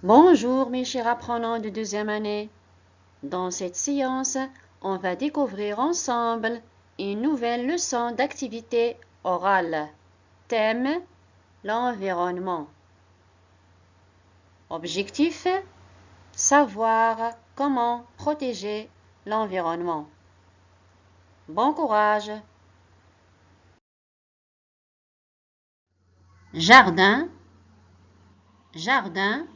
Bonjour mes chers apprenants de deuxième année. Dans cette séance, on va découvrir ensemble une nouvelle leçon d'activité orale. Thème: l'environnement. Objectif: savoir comment protéger l'environnement. Bon courage. Jardin, jardin.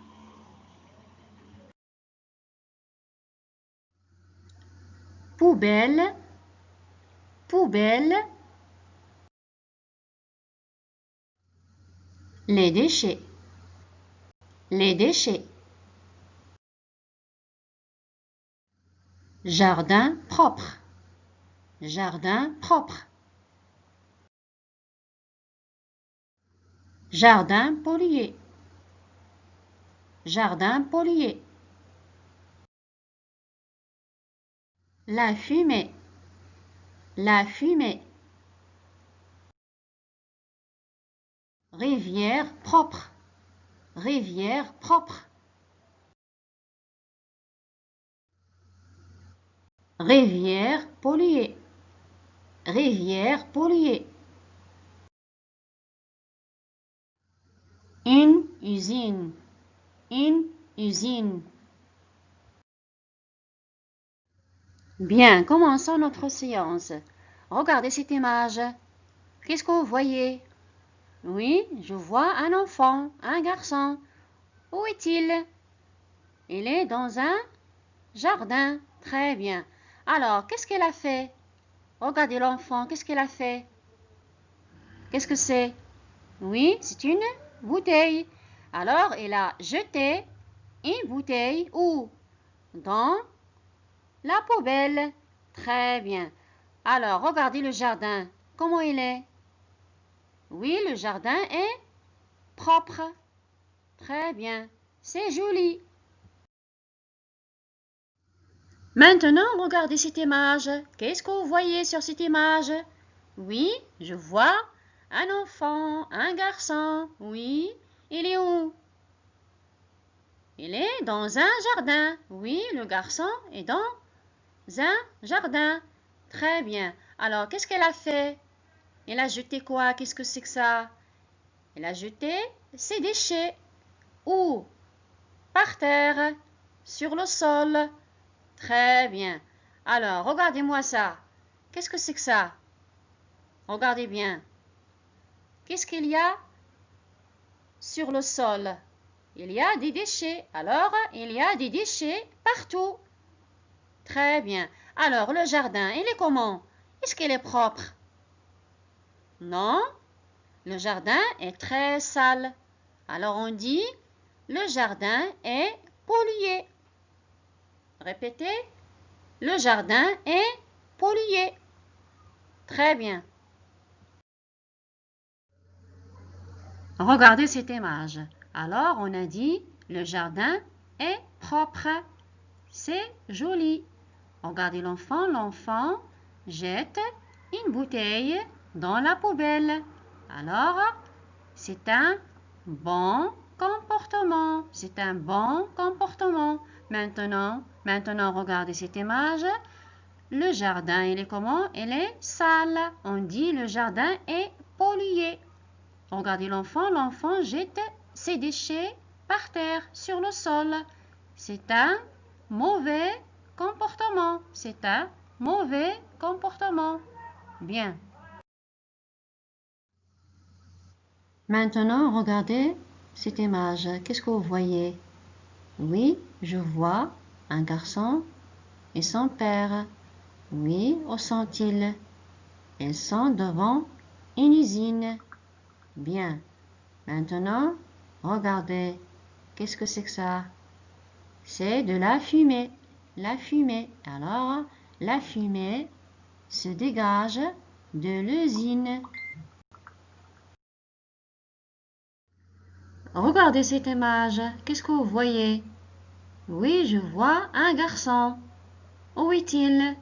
Poubelle, poubelle. Les déchets, les déchets. Jardin propre, jardin propre. Jardin pollué, jardin pollué. La fumée, la fumée. Rivière propre, rivière propre. Rivière polluée, rivière polluée. Une usine, une usine. Bien, commençons notre séance. Regardez cette image. Qu'est-ce que vous voyez? Oui, je vois un enfant, un garçon. Où est-il? Il est dans un jardin. Très bien. Alors, qu'est-ce qu'il a fait? Regardez l'enfant, qu'est-ce qu'il a fait? Qu'est-ce que c'est? Oui, c'est une bouteille. Alors, il a jeté une bouteille où? Dans la poubelle. Très bien. Alors, regardez le jardin. Comment il est? Oui, le jardin est propre. Très bien. C'est joli. Maintenant, regardez cette image. Qu'est-ce que vous voyez sur cette image? Oui, je vois un enfant, un garçon. Oui, il est où? Il est dans un jardin. Oui, le garçon est dans un jardin. Très bien. Alors, qu'est-ce qu'elle a fait? Elle a jeté quoi? Qu'est-ce que c'est que ça? Elle a jeté ses déchets. Où? Par terre, sur le sol. Très bien. Alors, regardez-moi ça. Qu'est-ce que c'est que ça? Regardez bien. Qu'est-ce qu'il y a sur le sol? Il y a des déchets. Alors, il y a des déchets partout. Très bien. Alors, le jardin, il est comment? Est-ce qu'il est propre? Non, le jardin est très sale. Alors, on dit, le jardin est pollué. Répétez, le jardin est pollué. Très bien. Regardez cette image. Alors, on a dit, le jardin est propre. C'est joli. Regardez l'enfant. L'enfant jette une bouteille dans la poubelle. Alors, c'est un bon comportement. C'est un bon comportement. Maintenant, regardez cette image. Le jardin, il est comment? Il est sale. On dit le jardin est pollué. Regardez l'enfant. L'enfant jette ses déchets par terre, sur le sol. C'est un mauvais comportement. C'est un mauvais comportement. Bien. Maintenant, regardez cette image. Qu'est-ce que vous voyez? Oui, je vois un garçon et son père. Oui, où sont-ils? Ils sont devant une usine. Bien. Maintenant, regardez. Qu'est-ce que c'est que ça? C'est de la fumée. La fumée. Alors, la fumée se dégage de l'usine. Regardez cette image. Qu'est-ce que vous voyez? Oui, je vois un garçon. Où est-il?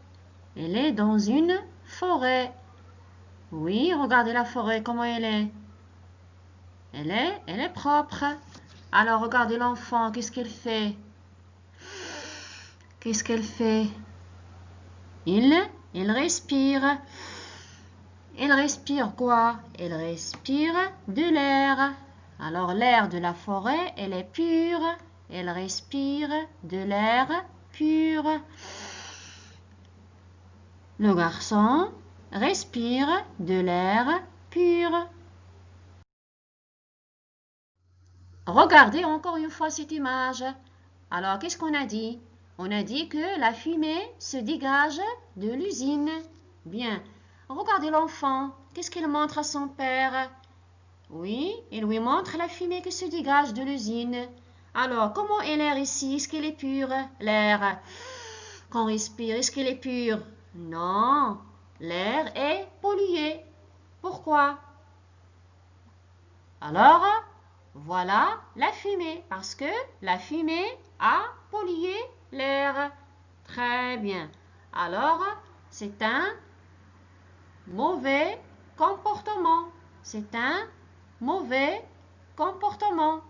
Il est dans une forêt. Oui, regardez la forêt, comment elle est. Elle est propre. Alors, regardez l'enfant, qu'est-ce qu'elle fait? Qu'est-ce qu'elle fait? Il respire. Elle respire quoi? Elle respire de l'air. Alors l'air de la forêt, elle est pure. Elle respire de l'air pur. Le garçon respire de l'air pur. Regardez encore une fois cette image. Alors, qu'est-ce qu'on a dit? On a dit que la fumée se dégage de l'usine. Bien. Regardez l'enfant. Qu'est-ce qu'il montre à son père? Oui, il lui montre la fumée qui se dégage de l'usine. Alors, comment est l'air ici? Est-ce qu'il est pur? L'air qu'on respire, est-ce qu'il est pur? Non, l'air est pollué. Pourquoi? Alors, voilà la fumée, parce que la fumée a pollué l'air. Très bien. Alors, c'est un mauvais comportement. C'est un mauvais comportement.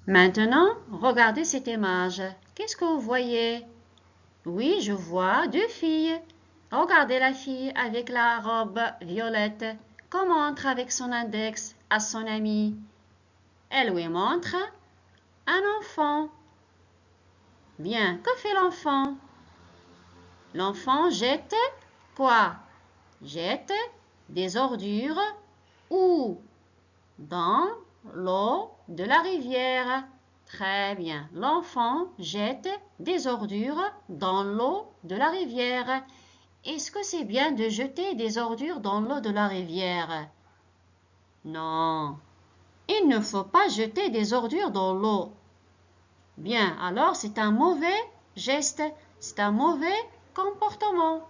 Maintenant, regardez cette image. Qu'est-ce que vous voyez? Oui, je vois deux filles. Regardez la fille avec la robe violette. Qu'on montre avec son index à son ami. Elle lui montre un enfant. Bien, que fait l'enfant? L'enfant jette quoi? Jette des ordures où? Dans l'eau de la rivière. Très bien. L'enfant jette des ordures dans l'eau de la rivière. Est-ce que c'est bien de jeter des ordures dans l'eau de la rivière? Non. Il ne faut pas jeter des ordures dans l'eau. Bien, alors c'est un mauvais geste, c'est un mauvais comportement.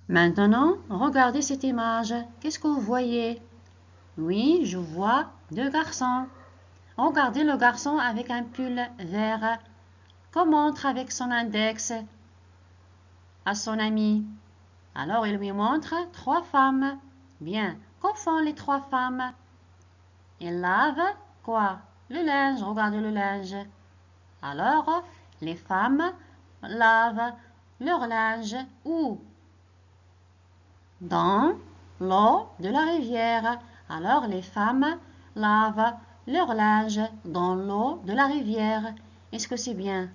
Maintenant, regardez cette image. Qu'est-ce que vous voyez? Oui, je vois deux garçons. Regardez le garçon avec un pull vert. Qu'on montre avec son index à son ami. Alors, il lui montre trois femmes. Bien, que font les trois femmes? Elles lavent quoi? Le linge, regardez le linge. Alors, les femmes lavent leur linge où? Dans l'eau de la rivière. Alors, les femmes lavent leur linge dans l'eau de la rivière. Est-ce que c'est bien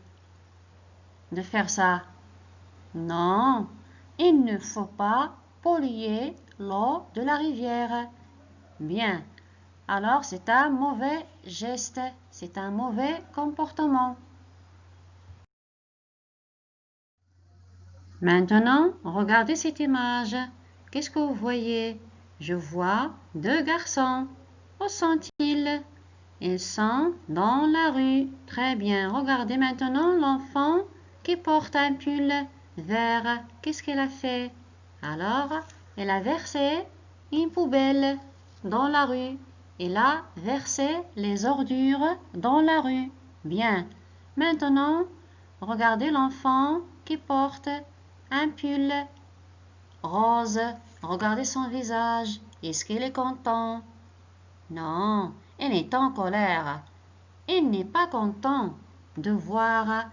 de faire ça? Non, il ne faut pas polluer l'eau de la rivière. Bien, alors c'est un mauvais geste, c'est un mauvais comportement. Maintenant, regardez cette image. Qu'est-ce que vous voyez? Je vois deux garçons. Où sont-ils? Ils sont dans la rue. Très bien. Regardez maintenant l'enfant qui porte un pull vert. Qu'est-ce qu'elle a fait? Alors, elle a versé une poubelle dans la rue. Elle a versé les ordures dans la rue. Bien. Maintenant, regardez l'enfant qui porte un pull rose. Regardez son visage. Est-ce qu'il est content? Non, il est en colère. Il n'est pas content de voir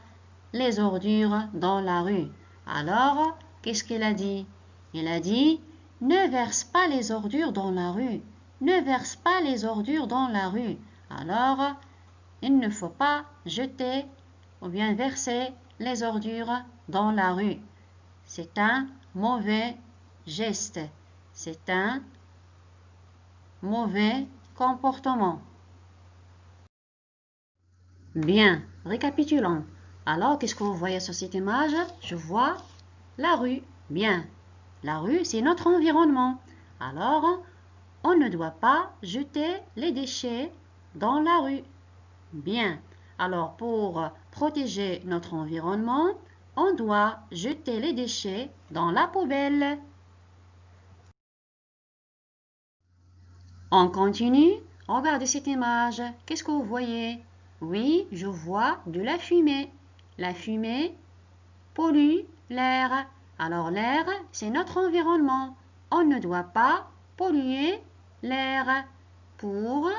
les ordures dans la rue. Alors, qu'est-ce qu'il a dit? Il a dit, ne verse pas les ordures dans la rue. Ne verse pas les ordures dans la rue. Alors, il ne faut pas jeter ou bien verser les ordures dans la rue. C'est un mauvais geste. C'est un mauvais comportement. Bien, récapitulons. Alors, qu'est-ce que vous voyez sur cette image? Je vois la rue. Bien, la rue, c'est notre environnement. Alors, on ne doit pas jeter les déchets dans la rue. Bien, alors pour protéger notre environnement, on doit jeter les déchets dans la poubelle. On continue. Regardez cette image. Qu'est-ce que vous voyez? Oui, je vois de la fumée. La fumée pollue l'air. Alors l'air, c'est notre environnement. on ne doit pas polluer l'air pour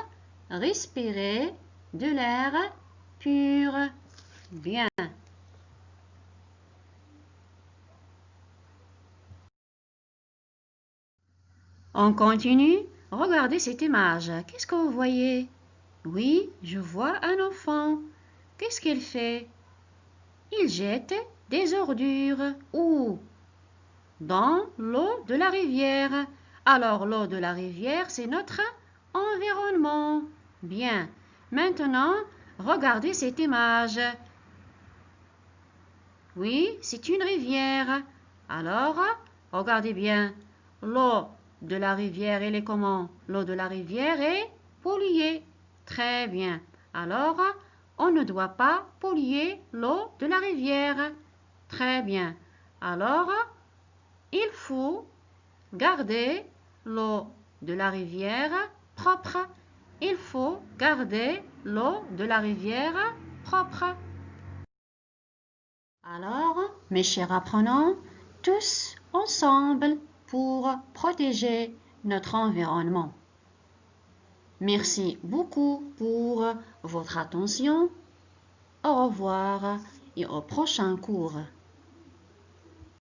respirer de l'air pur. Bien. On continue. Regardez cette image. Qu'est-ce que vous voyez? Oui, je vois un enfant. Qu'est-ce qu'il fait? Il jette des ordures. Où? Dans l'eau de la rivière. Alors, l'eau de la rivière, c'est notre environnement. Bien. Maintenant, regardez cette image. Oui, c'est une rivière. Alors, regardez bien. L'eau de la rivière, elle est comment? L'eau de la rivière est polluée. Très bien. Alors, on ne doit pas polluer l'eau de la rivière. Très bien. Alors, il faut garder l'eau de la rivière propre. Il faut garder l'eau de la rivière propre. Alors, mes chers apprenants, tous ensemble pour protéger notre environnement. Merci beaucoup pour votre attention. Au revoir et au prochain cours.